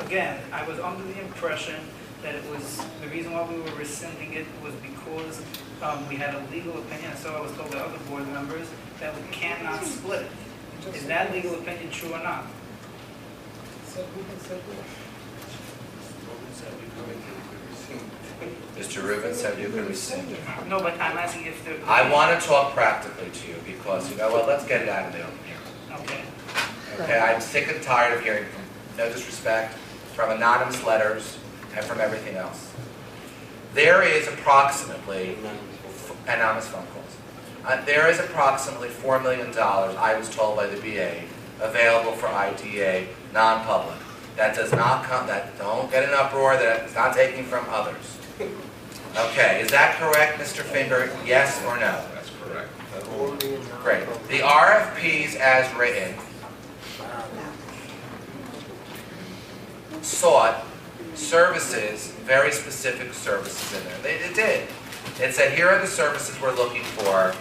again, I was under the impression that it was, the reason why we were rescinding it was because we had a legal opinion, so I was told by other board members that we cannot split it. Is that legal opinion true or not? Mr. Rubin said you could rescind it. No, but I'm asking if there... I want to talk practically to you because, you know what, let's get it out of the open here. Okay. Okay, I'm sick and tired of hearing from, no disrespect, from anonymous letters and from everything else. There is approximately, anonymous phone calls, there is approximately $4 million, I was told by the BA, available for IDA, non-public. That does not come, that don't get an uproar, that it's not taking from others. Okay, is that correct, Mr. Finger? Yes or no? That's correct. Great. The RFPs as written sought services, very specific services in there. It did. It said, here are the services we're looking for.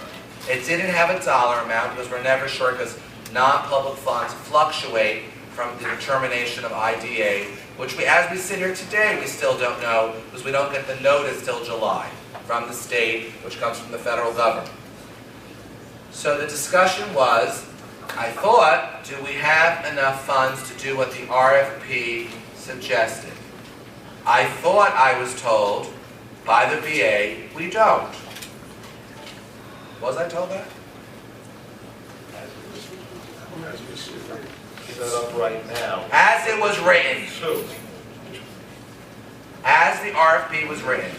It didn't have a dollar amount because we're never sure because non-public funds fluctuate from the determination of IDA, which we, as we sit here today, we still don't know because we don't get the notice till July from the state, which comes from the federal government. So the discussion was, I thought, do we have enough funds to do what the RFP suggested? I thought I was told by the VA, we don't. Was I told that? Set up right now. As it was written, Two. as the RFP was written,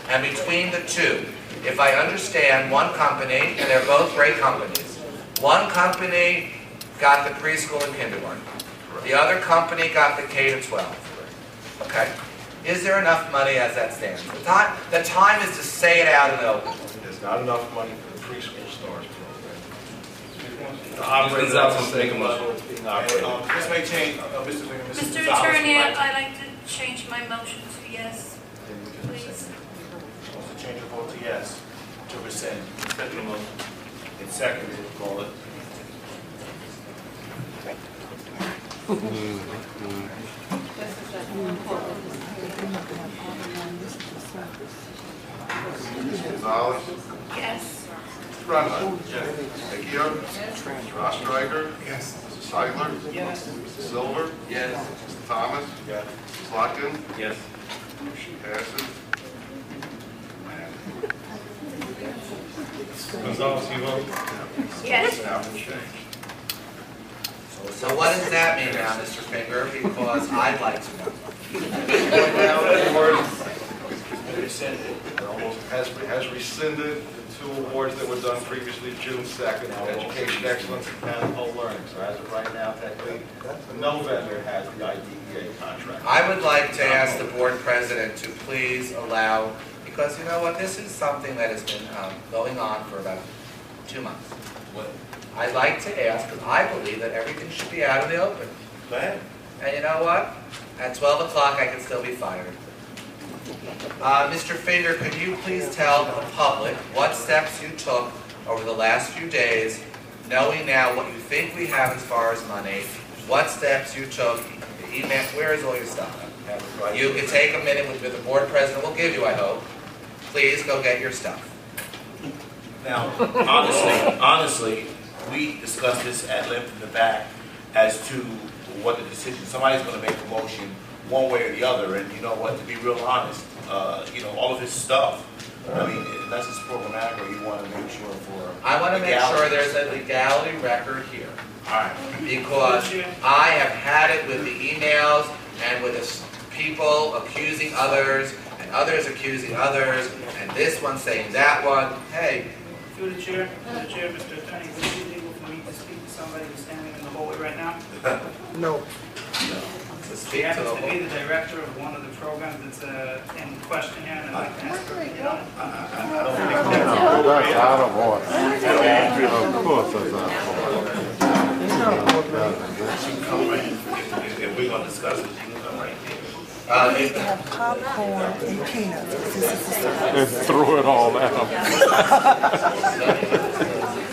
and between the two, if I understand, one company, and they're both great companies, one company got the preschool and kindergarten. The other company got the K-12. Okay. Is there enough money as that stands? The time is to say it out in the open. There's not enough money for the preschool stars program. The Gonzalez wants to make a same motion. level it's being operated. This may change, Mr. Mr. Attorney, I'd like to change my motion to yes, please. Wants to change your vote to yes, to rescind. It's seconded, call it. Gonzalez, Yes. Brennan. Yes. Vecchio. Mr. Ostriker. Yes. Mrs. Seidler. Yes. Mr. Silver. Yes. Mr. Thomas. Yes. Mrs. Plotkin. Yes. Motion passes. Gonzalez, you vote? Yes. Now been changed. So what does that mean now, Mr. Finger? Because I'd like to know. It almost has rescinded the two awards that were done previously, June 2nd, for Education Excellence and Manhole Learning. So as of right now, technically, no vendor has the IDEA contract. I would like to ask the board president to please allow, because you know what, this is something that has been going on for about 2 months. I'd like to ask, because I believe that everything should be out in the open. Go ahead. And you know what? At 12 o'clock, I can still be fired. Mr. Finger, could you please tell the public what steps you took over the last few days, knowing now what you think we have as far as money, what steps you took, the email, where is all your stuff? You can take a minute with the board president, will give you, I hope. Please go get your stuff. Now, honestly, we discussed this at length in the back as to what the decision, somebody's gonna make a motion one way or the other, and you know what, to be real honest, you know, all of his stuff, I mean, unless it's programmatic or you wanna make sure for. I want to make sure legality. there's a legality record here. Alright, Because I have had it with the emails and with the people accusing others and others accusing others and this one saying that one. Hey, Through the chair, Mr. Attorney, would it be legal for me to speak to somebody who's standing in the hallway right now? to She speak to happens to the be the director of one of the programs that's in question here, and I'd like to ask her, you know? I don't think that's That's out of order. Of course that's out of order. she can come right, if we're gonna discuss it, she can come right here. We have popcorn and peanuts. And throw it all out.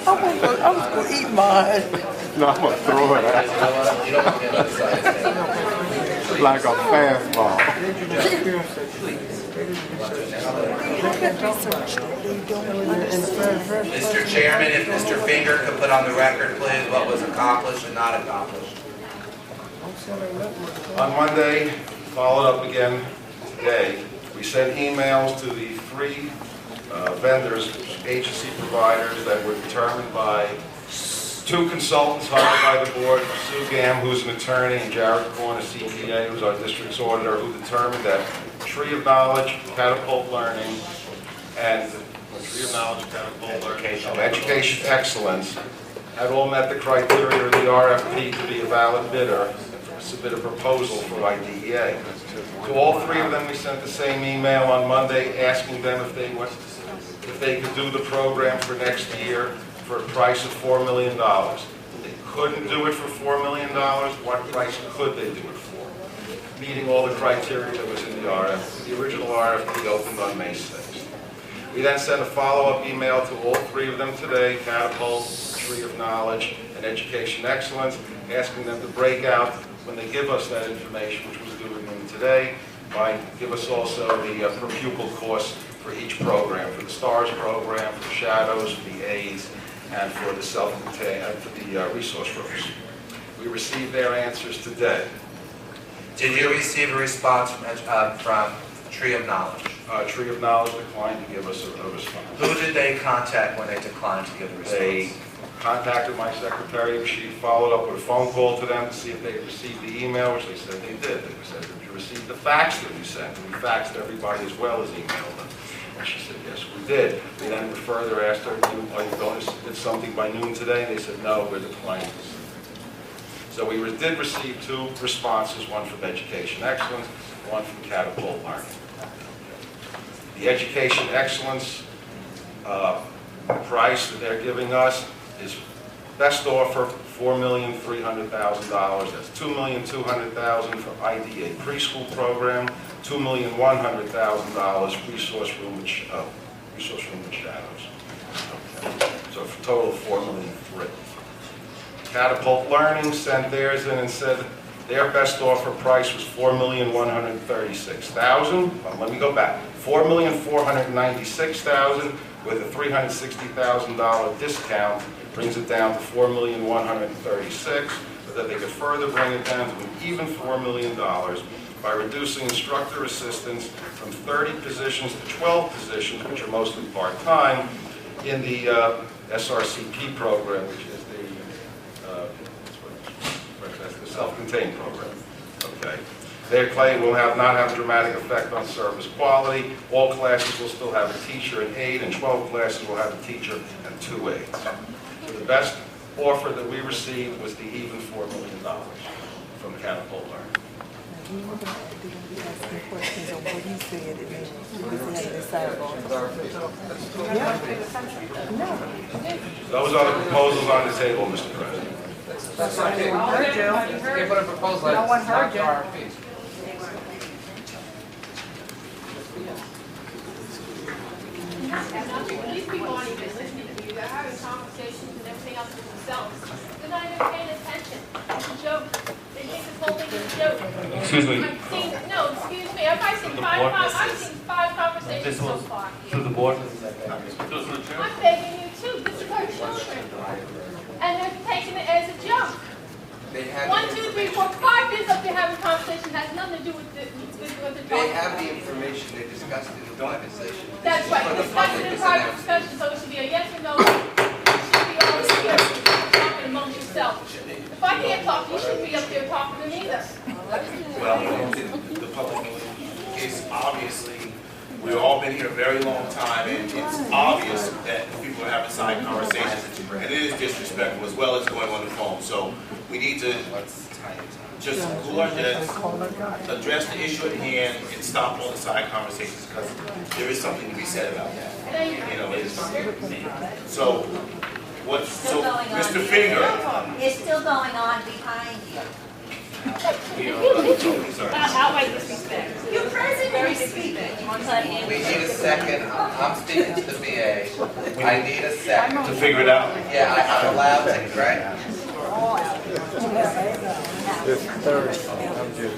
I was going to eat mine. No, I'm going to throw it out. You don't want to be on the side. like a fastball. Mr. Chairman, if Mr. Finger could put on the record, please, what was accomplished and not accomplished. On Monday, followed up again today, we sent emails to the three vendors, agency providers that were determined by two consultants hired by the board, Sue Gam, who's an attorney, and Jared Korn, a CPA, who's our district's auditor, who determined that Tree of Knowledge, Catapult Learning, and Tree of Knowledge, Catapult Learning, Education Excellence had all met the criteria of the RFP to be a valid bidder and submit a proposal for IDEA. To all three of them, we sent the same email on Monday asking them if they could do the program for next year for a price of $4 million. They couldn't do it for $4 million. What price could they do it for? Meeting all the criteria that was in the RFP. The original RFP opened on May 6th. We then sent a follow-up email to all three of them today, Catapult, Tree of Knowledge, and Education Excellence, asking them to break out, when they give us that information, which was due to them today, give us also the per pupil cost for each program, for the STARS program, for the Shadows, for the Aids, and for the self-contained, for the resource rooms. We received their answers today. Did you receive a response from Tree of Knowledge? Tree of Knowledge declined to give us a response. Who did they contact when they declined to give a response? They contacted my secretary. She followed up with a phone call to them to see if they had received the email, which they said they did. They said, "Did you receive the fax that we sent?" And we faxed everybody as well as emailed them. And she said, "Yes, we did." We then further asked her, "Are you going to submit something by noon today?" And they said, "No, we're declining." So we did receive two responses, one from Education Excellence, one from Catapult Learning. The Education Excellence price that they're giving us is best offer $4,300,000. That's $2,200,000 for IDA preschool program, $2,100,000 resource room with shadows. Okay. So for a total of $4,300,000. Catapult Learning sent theirs in and said their best offer price was $4,136,000. Let me go back. $4,496,000 with a $360,000 discount brings it down to $4,136,000, but that they could further bring it down to an even $4 million by reducing instructor assistants from 30 positions to 12 positions, which are mostly part-time, in the SRCP program, which is the self-contained program. Okay. Their claim will not have a dramatic effect on service quality. All classes will still have a teacher and aide, and 12 classes will have a teacher and 2 aides. So the best offer that we received was the even $4 million from Catapult Learning. Those are the proposals on the table, Mr. President. They put a proposal that it's not RFP. These people aren't even listening to you. They're having conversations and everything else with themselves. They're not even paying attention. It's a joke. They think this whole thing is a joke. Excuse me. Excuse me. I've seen five conversations so far. To the board? I'm begging you too. This is our children. And they're taking it as a joke. 1, 2, 3, 4, 5 years up there having conversations has nothing to do with the They have the information, they discussed it in private session. That's right, discuss it in private discussion, so it should be a yes or no. You should be all here talking amongst yourself. If I can't talk, you shouldn't be up there talking to me either. Well, the public is obviously, we've all been here a very long time, and it's obvious that people are having side conversations, and it is disrespectful as well as going on the phone. So we need to just address the issue at hand and stop all the side conversations, because there is something to be said about that. You know, so Mr. Finger. It's still going on behind you. Outright disrespect. Your president is speaking. We need a second. I'm speaking to the VA. I need a second. To figure it out? Yeah, I'm allowed to, right? This Thursday, I'm just